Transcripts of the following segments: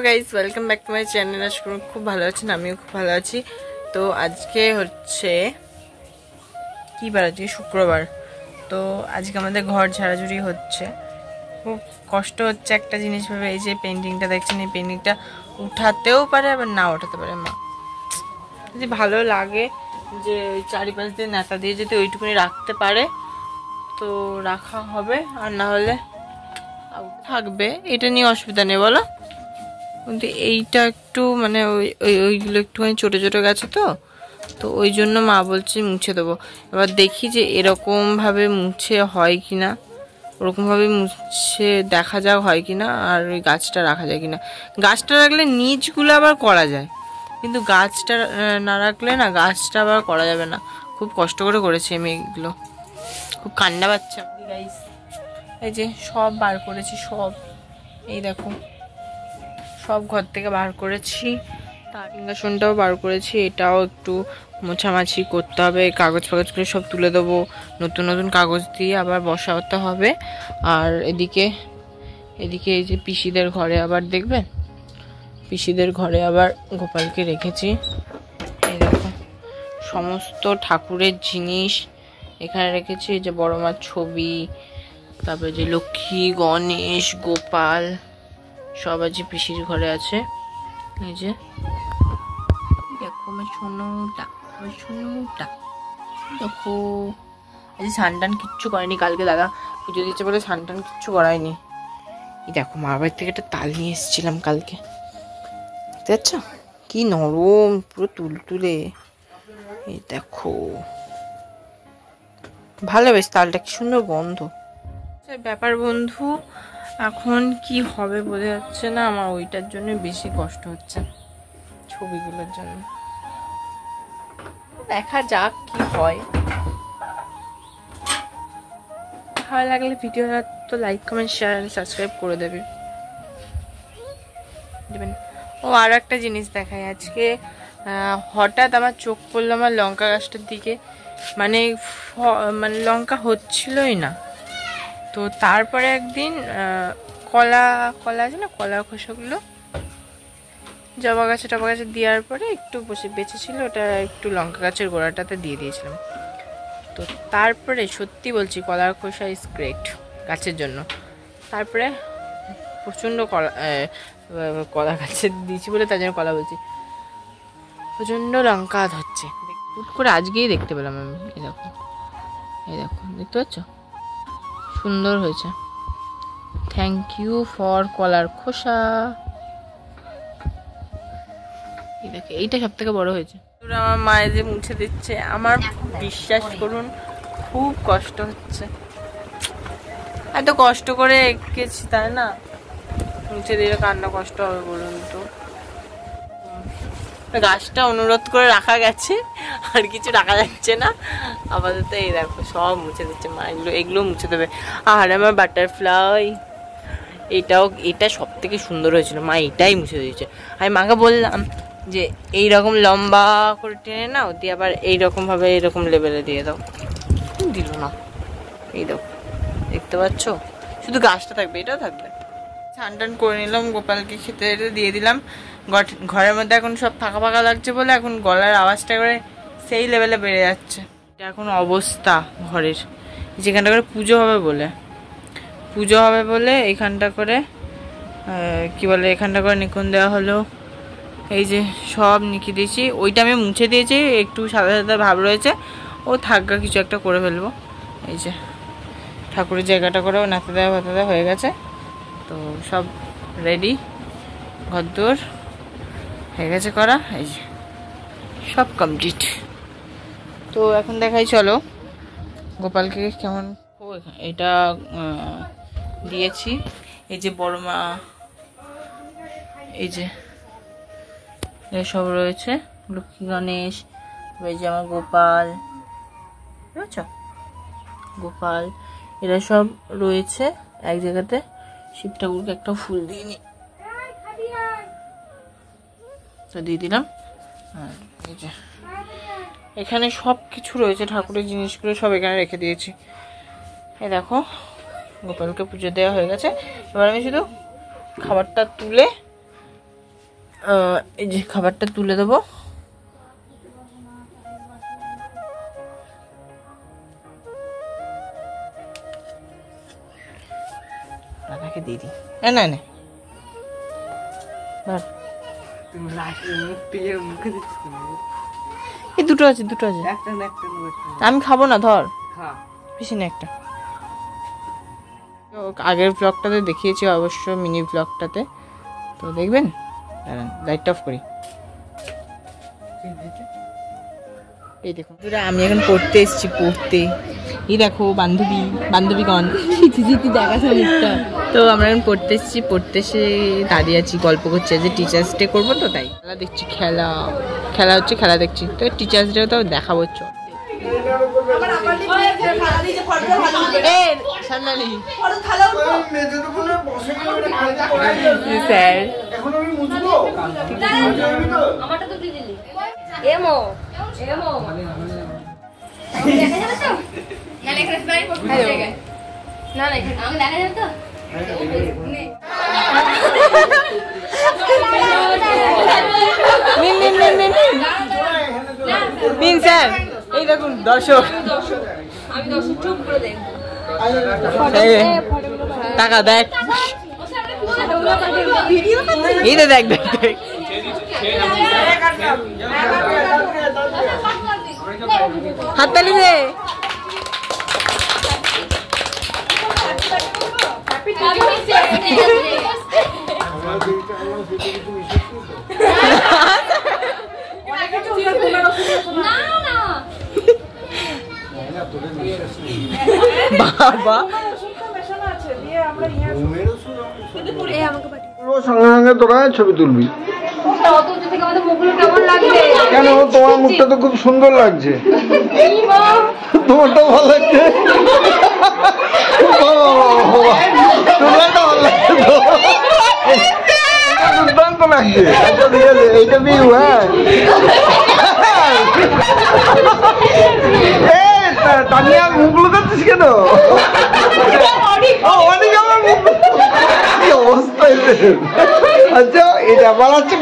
Guys welcome back to my channel. আশা করি খুব ভালো আছেন, আমিও খুব ভালো আছি। তো আজকে হচ্ছে কি বার, আজকে শুক্রবার। তো আজকে আমাদের ঘর ঝাড়াঝুড়ি হচ্ছে। খুব কষ্ট হচ্ছে একটা জিনিস ভেবে, এই যে পেন্টিংটা দেখছেন, এই পেন্টিংটা উঠাতেও পারে আবার না উঠাতে পারে। মা যদি ভালো লাগে যে চারিপাশ দিয়ে নেতা দিয়ে যদি ওইটুকুনি রাখতে পারে তো রাখা হবে, আর না হলে থাকবে। এটা নিয়ে অসুবিধা নেই বলো, কিন্তু এইটা একটু মানে ওইগুলো একটুখানি ছোটো ছোটো গেছে তো তো ওই জন্য মা বলছে মুছে দেবো। এবার দেখি যে এরকমভাবে মুছে হয় কি না, ওরকমভাবে মুছে দেখা যাক হয় কি না, আর ওই গাছটা রাখা যায় কি না। গাছটা রাখলে নিচগুলো আবার করা যায়, কিন্তু গাছটা না রাখলে না গাছটা আবার করা যাবে না। খুব কষ্ট করে করেছি আমি এগুলো, খুব কান্না পাচ্ছে। এই যে সব বার করেছি, সব এই দেখো সব ঘর থেকে বার করেছি। তার সিংহাসনটাও বার করেছি, এটাও একটু মোছামাছি করতে হবে। কাগজ ফাগজগুলো সব তুলে দেবো, নতুন নতুন কাগজ দিয়ে আবার বসাতে হবে। আর এদিকে এই যে পিসিদের ঘরে আবার দেখবেন, পিসিদের ঘরে আবার গোপালকে রেখেছি। এই দেখো সমস্ত ঠাকুরের জিনিস এখানে রেখেছি। এই যে বড় মার ছবি, তারপরে যে লক্ষ্মী, গণেশ, গোপাল সব আজ পিসির ঘরে আছে। এই যে দেখো আমার সোনুটা, আমার সোনুটা দেখো। আজ স্নান কিচ্ছু করেনি, কালকে দাদা পুজো দিচ্ছে বলে স্নান কিচ্ছু করায়নি। এই দেখো মার বাড়ির থেকে একটা তাল নিয়ে এসেছিলাম কালকে, দেখতে পাচ্ছ কি নরম, পুরো তুলতুলে। এই দেখো ভালো, বেশ তালটা কি সুন্দর গন্ধ। ব্যাপার বন্ধু, এখন কি হবে বোঝা যাচ্ছে না। আমার ওইটার জন্য বেশি কষ্ট হচ্ছে, ছবিগুলোর জন্য। দেখা যাক কি হয়। ভালো লাগলে ভিডিওটা তো লাইক কমেন্ট শেয়ার সাবস্ক্রাইব করে দেবেন। ও আরো একটা জিনিস দেখাই, আজকে হঠাৎ আমার চোখ পড়লো আমার লঙ্কা গাছটার দিকে। মানে লঙ্কা হচ্ছিলই না। তো তারপরে একদিন কলা আছে না, কলার খোসাগুলো জবা গাছে দেওয়ার পরে একটু বেঁচেছিল, ওটা একটু লঙ্কা গাছের গোড়াটাতে দিয়ে দিয়েছিলাম। তো তারপরে সত্যি বলছি কলার খোসা ইজ গ্রেট গাছের জন্য। তারপরে প্রচণ্ড কলা গাছে দিয়েছি বলে তার জন্য কলা বলছি, প্রচণ্ড লঙ্কা ধরছে। হুট করে আজকেই দেখতে পেলাম আমি। এই দেখো দেখতে পাচ্ছ, সুন্দর হয়েছে। থ্যাংক ইউ ফর কলার খোসা। এই দেখো এইটা সব থেকে বড় হয়েছে। আমার মায়ের যে মুছে দিচ্ছে, আমার বিশ্বাস করুন খুব কষ্ট হচ্ছে। এত কষ্ট করে এঁকেছি তাই না, মুছে দিলে কান্না কষ্ট হবে বলুন তো। গাছটা অনুরোধ করে রাখা গেছে, আর কিছু রাখা যাচ্ছে না আপাতত। এই দেখো সব মুছে দিচ্ছে মা, এগুলো মুছে দেবে। আর আমার বাটারফ্লাই এটা সব থেকে সুন্দর হয়েছিল, মা এটাই মুছে দিয়েছে। আমি মাকে বললাম যে এইরকম লম্বা করে টেনে নাও, দিয়ে আবার এইরকম ভাবে এইরকম লেভেলে দিয়ে দাও, দিল না। এই দেখো দেখতে পাচ্ছ, শুধু গাছটা থাকবে, এটাও থাকবে। স্নান করে নিলাম, গোপালকে খেতে দিয়ে দিলাম। ঘরের মধ্যে এখন সব ফাঁকা ফাঁকা লাগছে বলে এখন গলার আওয়াজটা করে সেই লেভেলে বেড়ে যাচ্ছে। এটা এখন অবস্থা ঘরের, যেখানটা করে পুজো হবে বলে এখানটা করে কি বলে, এখানটা করে নিকুন দেওয়া হলো। এই যে সব নিকি দিয়েছি, ওইটা আমি মুছে দিয়েছি, একটু সাদা সাদা ভাব রয়েছে, ও থাকা কিছু একটা করে ফেলবো। এই যে ঠাকুরের জায়গাটা করেও নাতে দেওয়া ভাতে দেওয়া হয়ে গেছে। তো সব রেডি, ঘরদোর হয়ে গেছে করা। এই যে সব কমপ্লিট। তো এখন দেখাই চলো গোপালকে কেমন। এটা দিয়েছি, এই যে বড় মা, এই যে এসব রয়েছে, লক্ষ্মী, গণেশ, এই যে আমার গোপাল, বুঝেছ গোপাল, এরা সব রয়েছে এক জায়গাতে। শিব ঠাকুরকে একটা ফুল দিইনি, তো দিয়ে দিলাম। আর এই যে এখানে সব কিছু রয়েছে, ঠাকুরের জিনিসগুলো সব এখানে রেখে দিয়েছি। এই দেখো গোপালকে পুজো দেওয়া হয়ে গেছে। এবার আমি শুধু খাবারটা তুলে এই যে খাবারটা তুলে দেবো। দাদাকে দিয়ে দিই। না না এই দুটো আছে, দুটো আছে। আমি খাবো না, ধর বেশি না একটা। আগের ব্লগটাতে দেখিয়েছি অবশ্য, মিনি ব্লগটাতে, তো দেখবেন। দাঁড়ান লাইট অফ করি। এই দেখুন আমি এখন পড়তে এসেছি, পড়তে। এই দেখো বান্ধবীগণ দেখাচ্ছে মুখটা। তো আমরা এখন পড়তে এসেছি, পড়তে এসে দাঁড়িয়ে আছি, গল্প করছি। যে টিচার্স ডে করবো তো তাই খেলা দেখছি। খেলা হচ্ছে, খেলা দেখছি। তো টিচার্স ডে তো দেখাবো। চল স্যার, এই দেখুন দর্শক, টাকা দেখ, এই তো দেখ দেখ দেখ। হাততালি দে। বাবা সঙ্গে সঙ্গে তোরা ছবি তুলবি কেন? তোমার মুখটা তো খুব সুন্দর লাগছে, তোমারটা ভালো লাগছে, দুর্দান্ত লাগছে। আচ্ছা ঠিক আছে, এইটা বিউ। হ্যাঁ তানিয়া মুখ লুকাচ্ছিস কেন? অনেক আমার মুখ কি অবস্থা। আচ্ছা এটা বাড়াচ্ছে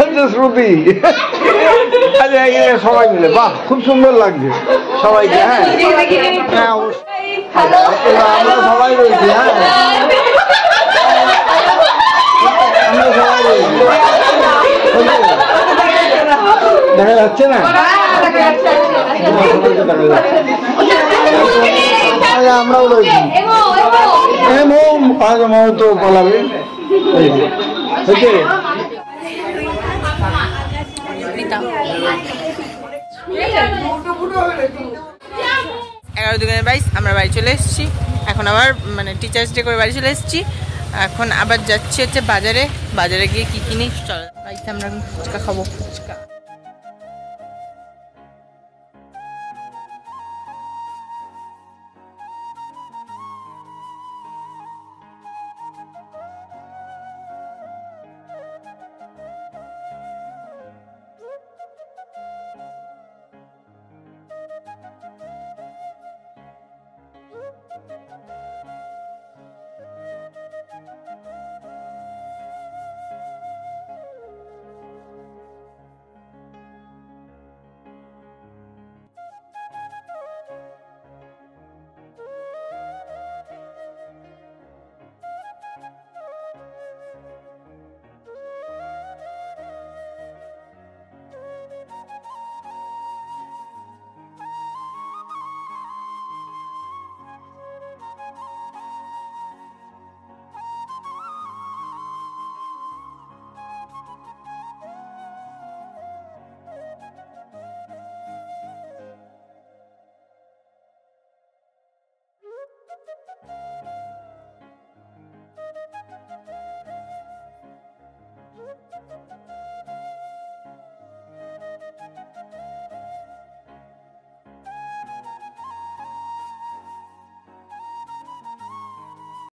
আচ্ছা শ্রুতি। আচ্ছা সবাই মিলে, বাহ খুব সুন্দর লাগছে সবাইকে। হ্যাঁ হ্যাঁ অবশ্যই আমরা সবাই রয়েছি। হ্যাঁ আমরা সবাই রয়েছি। দেখা যাচ্ছে না? আমরাও রয়েছি। তো পালাবে। 11:22 আমরা বাড়ি চলে এসেছি। এখন আবার মানে টিচার্স ডে করে বাড়ি চলে এসেছি। এখন আবার যাচ্ছি হচ্ছে বাজারে গিয়ে কি কিনি। চলো বাড়িতে আমরা ফুচকা খাবো। ফুচকা